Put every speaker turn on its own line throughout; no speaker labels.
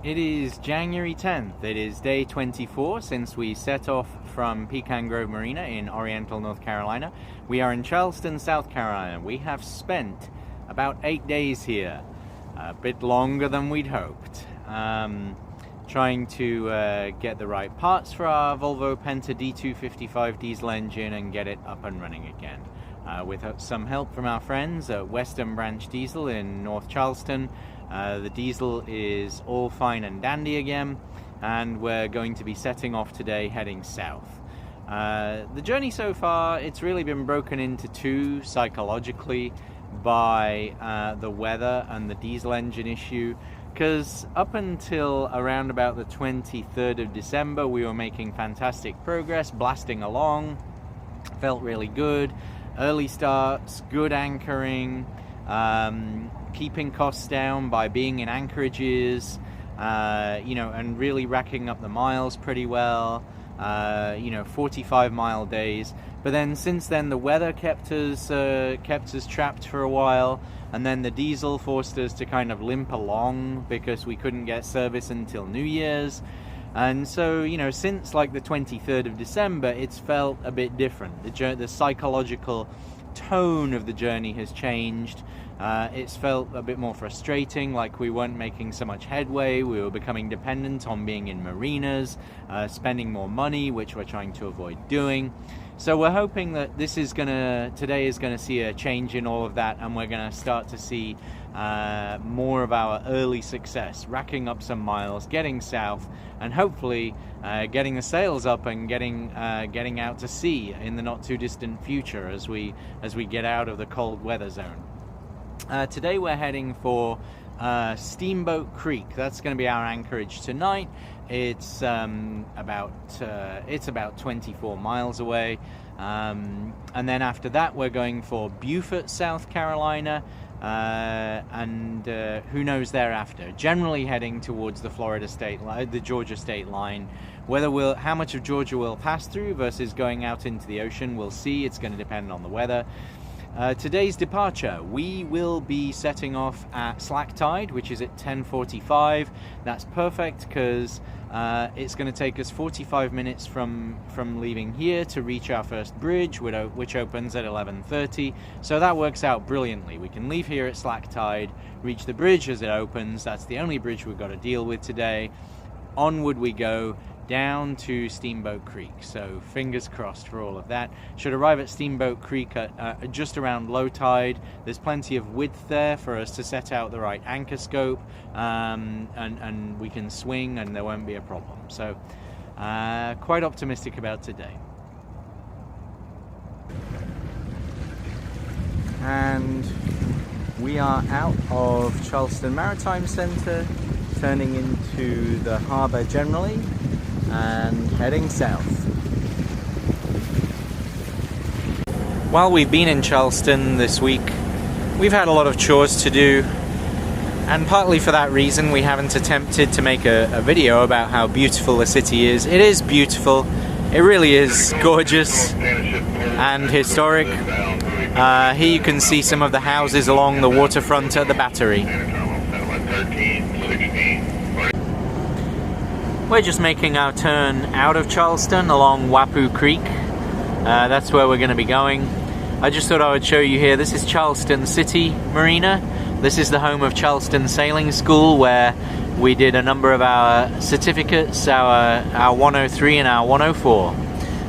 It is January 10th. It is day 24 since we set off from Pecan Grove Marina in Oriental, North Carolina. We are in Charleston, South Carolina. We have spent about 8 days here, a bit longer than we'd hoped, trying to get the right parts for our Volvo Penta D255 diesel engine and get it up and running again. With some help from our friends at Western Branch Diesel in North Charleston. The diesel is all fine and dandy again, and we're going to be setting off today heading south. The journey so far, it's really been broken into two psychologically by the weather and the diesel engine issue, because up until around about the 23rd of December we were making fantastic progress, blasting along, felt really good, early starts, good anchoring, keeping costs down by being in anchorages, and really racking up the miles pretty well, 45-mile days. But then since then the weather kept us trapped for a while, and then the diesel forced us to kind of limp along because we couldn't get service until New Year's. And so, since like the 23rd of December, it's felt a bit different. The psychological tone of the journey has changed. It's felt a bit more frustrating, like we weren't making so much headway. We were becoming dependent on being in marinas, spending more money, which we're trying to avoid doing. So we're hoping that today is gonna see a change in all of that, and we're gonna start to see more of our early success, racking up some miles, getting south, and hopefully getting the sails up and getting out to sea in the not too distant future as we get out of the cold weather zone. Today we're heading for Steamboat Creek. That's going to be our anchorage tonight. It's about 24 miles away, and then after that we're going for Beaufort, South Carolina, and who knows thereafter. Generally heading towards the the Georgia state line. How much of Georgia we'll pass through versus going out into the ocean, we'll see. It's going to depend on the weather. Today's departure, we will be setting off at slack tide, which is at 10:45. That's perfect because it's going to take us 45 minutes from leaving here to reach our first bridge, which opens at 11:30. So that works out brilliantly. We can leave here at slack tide, reach the bridge as it opens. That's the only bridge we've got to deal with today. Onward we go, down to Steamboat Creek. So fingers crossed for all of that. Should arrive at Steamboat Creek at just around low tide. There's plenty of width there for us to set out the right anchor scope, and we can swing and there won't be a problem. So quite optimistic about today. And we are out of Charleston Maritime Center, turning into the harbor generally, and heading south. While we've been in Charleston this week, we've had a lot of chores to do, and partly for that reason we haven't attempted to make a video about how beautiful the city is. It is beautiful. It really is gorgeous and historic. Here you can see some of the houses along the waterfront at the Battery. We're just making our turn out of Charleston along Wapoo Creek. That's where we're going to be going. I just thought I would show you here. This is Charleston City Marina. This is the home of Charleston Sailing School, where we did a number of our certificates, our 103 and our 104.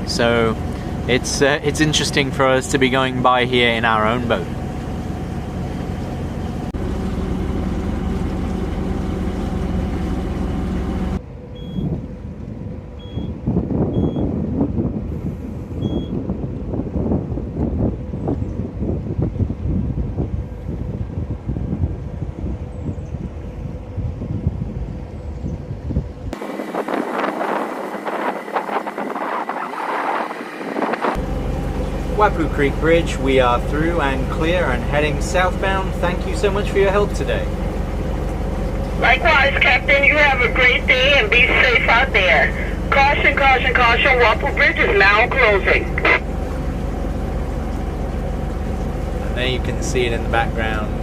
So it's interesting for us to be going by here in our own boat. Wapoo Creek Bridge, we are through and clear and heading southbound. Thank you so much for your help today.
Likewise, Captain, you have a great day and be safe out there. Caution, caution, caution, Wapoo Bridge is now closing.
And there you can see it in the background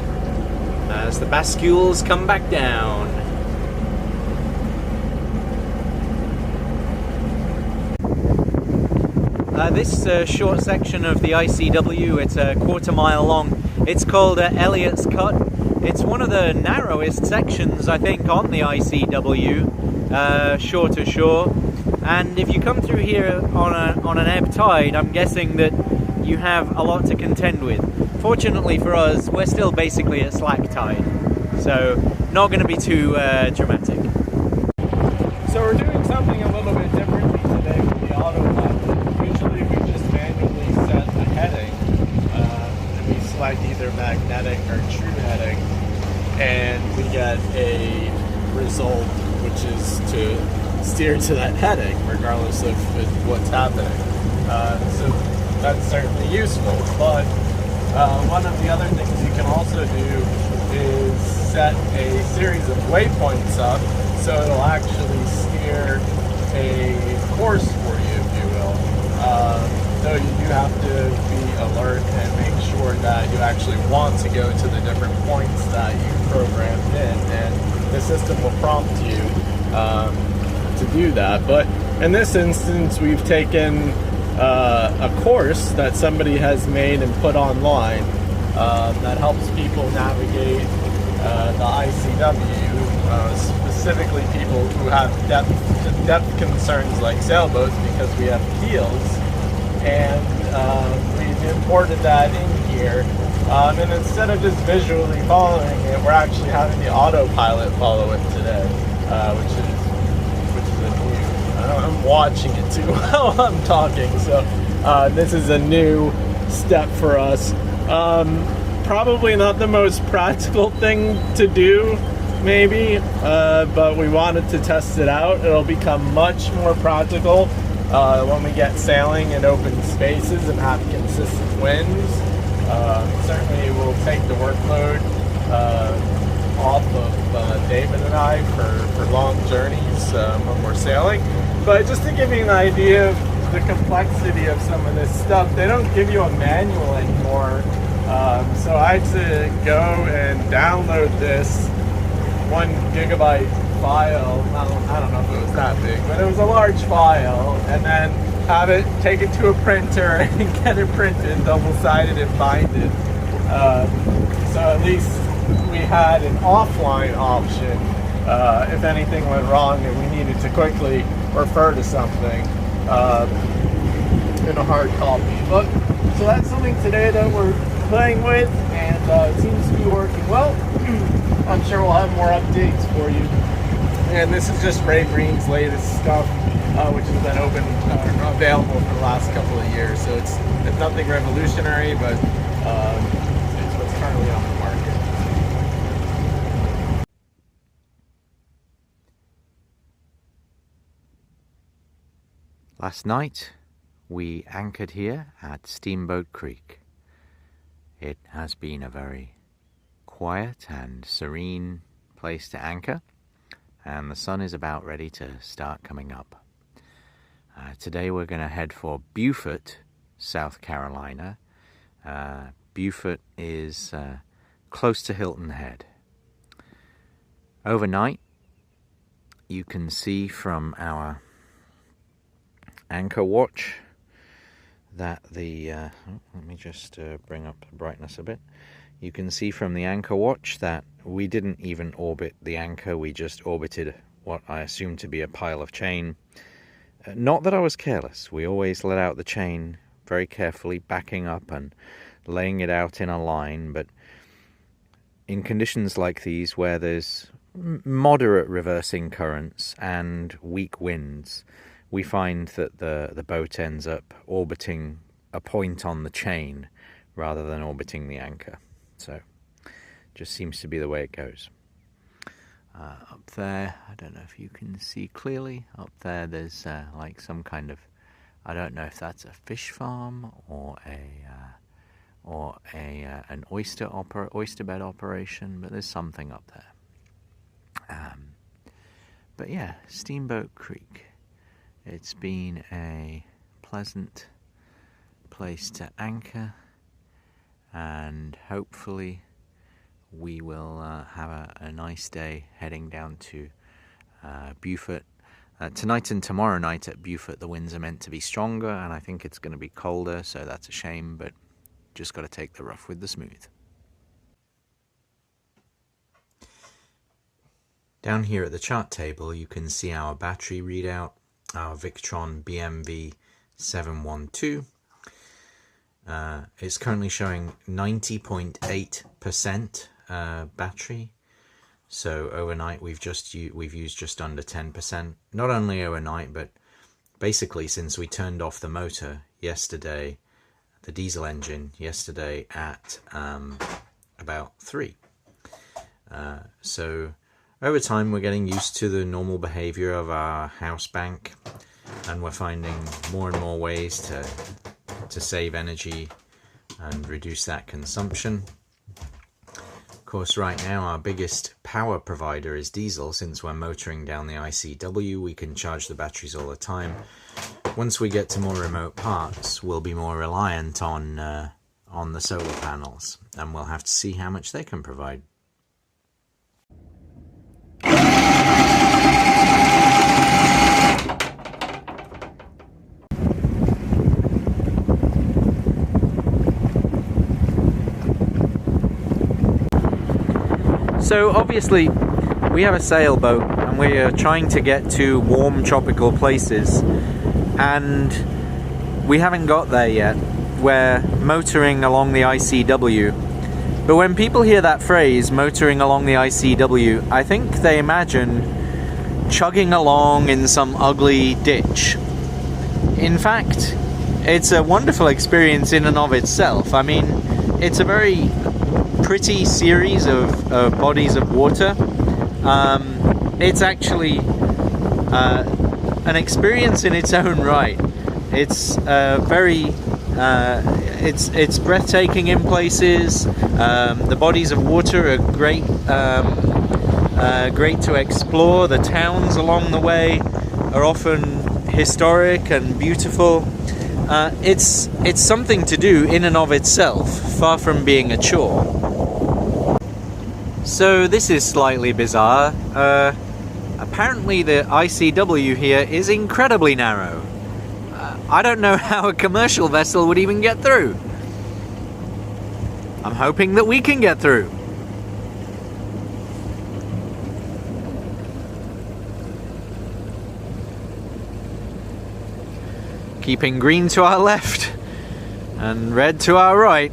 as the bascules come back down. This short section of the ICW, it's a quarter-mile long. It's called Elliott's Cut. It's one of the narrowest sections, I think, on the ICW, shore to shore. And if you come through here on an ebb tide, I'm guessing that you have a lot to contend with. Fortunately for us, we're still basically at slack tide, so not going to be too dramatic.
So we're doing something a little bit differently today with the autopilot. Usually we just manually set a heading, and we select either magnetic or true heading, and we get a result which is to steer to that heading regardless of what's happening. So that's certainly useful, but one of the other things you can also do is set a series of waypoints up so it'll actually steer a course for you, if you will. So you do have to be alert and make sure that you actually want to go to the different points that you programmed in, and the system will prompt you to do that. But in this instance, we've taken a course that somebody has made and put online that helps people navigate the ICW, specifically people who have depth concerns like sailboats, because we have keels, and we've imported that in here. And instead of just visually following it, we're actually having the autopilot follow it today, which is a new. I'm watching it too while I'm talking, so this is a new step for us. Probably not the most practical thing to do, maybe, but we wanted to test it out. It'll become much more practical when we get sailing in open spaces and have consistent winds. Certainly it will take the workload off of David and I for long journees when we're sailing. But just to give you an idea of the complexity of some of this stuff, they don't give you a manual anymore. So I had to go and download this 1 gigabyte file. I don't know if it was that big, but it was a large file, and then have it take it to a printer and get it printed, double-sided and bind it. So at least we had an offline option if anything went wrong and we needed to quickly refer to something in a hard copy. But so that's something today that we're playing with, and it seems to be working well. I'm sure we'll have more updates for you. And this is just Ray Green's latest stuff, which has been available for the last couple of years. So it's nothing revolutionary, but it's what's currently on the market.
Last night, we anchored here at Steamboat Creek. It has been a very quiet and serene place to anchor, and the sun is about ready to start coming up. Today we're going to head for Beaufort, South Carolina. Beaufort is close to Hilton Head. Overnight, you can see from our anchor watch that let me just bring up the brightness a bit. You can see from the anchor watch that we didn't even orbit the anchor, we just orbited what I assume to be a pile of chain. Not that I was careless, we always let out the chain very carefully, backing up and laying it out in a line, but in conditions like these where there's moderate reversing currents and weak winds, we find that the boat ends up orbiting a point on the chain rather than orbiting the anchor. So, just seems to be the way it goes. Up there, I don't know if you can see clearly, up there there's like some kind of, I don't know if that's a fish farm or an oyster bed operation, but there's something up there. But yeah, Steamboat Creek. It's been a pleasant place to anchor, and hopefully we will have a nice day heading down to Beaufort. Tonight and tomorrow night at Beaufort, the winds are meant to be stronger, and I think it's going to be colder, so that's a shame, but just got to take the rough with the smooth. Down here at the chart table, you can see our battery readout, our Victron BMV 712. It's currently showing 90.8% battery. So overnight we've used just under 10%. Not only overnight, but basically since we turned off the motor yesterday, the diesel engine yesterday at about 3. So over time we're getting used to the normal behavior of our house bank, and we're finding more and more ways to save energy and reduce that consumption. Of course, right now our biggest power provider is diesel. Since we're motoring down the ICW, we can charge the batteries all the time. Once we get to more remote parts, we'll be more reliant on the solar panels, and we'll have to see how much they can provide. So obviously we have a sailboat and we are trying to get to warm tropical places, and we haven't got there yet. We're motoring along the ICW. But when people hear that phrase, motoring along the ICW, I think they imagine chugging along in some ugly ditch. In fact, it's a wonderful experience in and of itself. I mean, it's a very pretty series of bodies of water. It's actually an experience in its own right. It's it's breathtaking in places. The bodies of water are great to explore. The towns along the way are often historic and beautiful. It's something to do in and of itself, far from being a chore. So this is slightly bizarre. Apparently the ICW here is incredibly narrow. I don't know how a commercial vessel would even get through. I'm hoping that we can get through. Keeping green to our left and red to our right.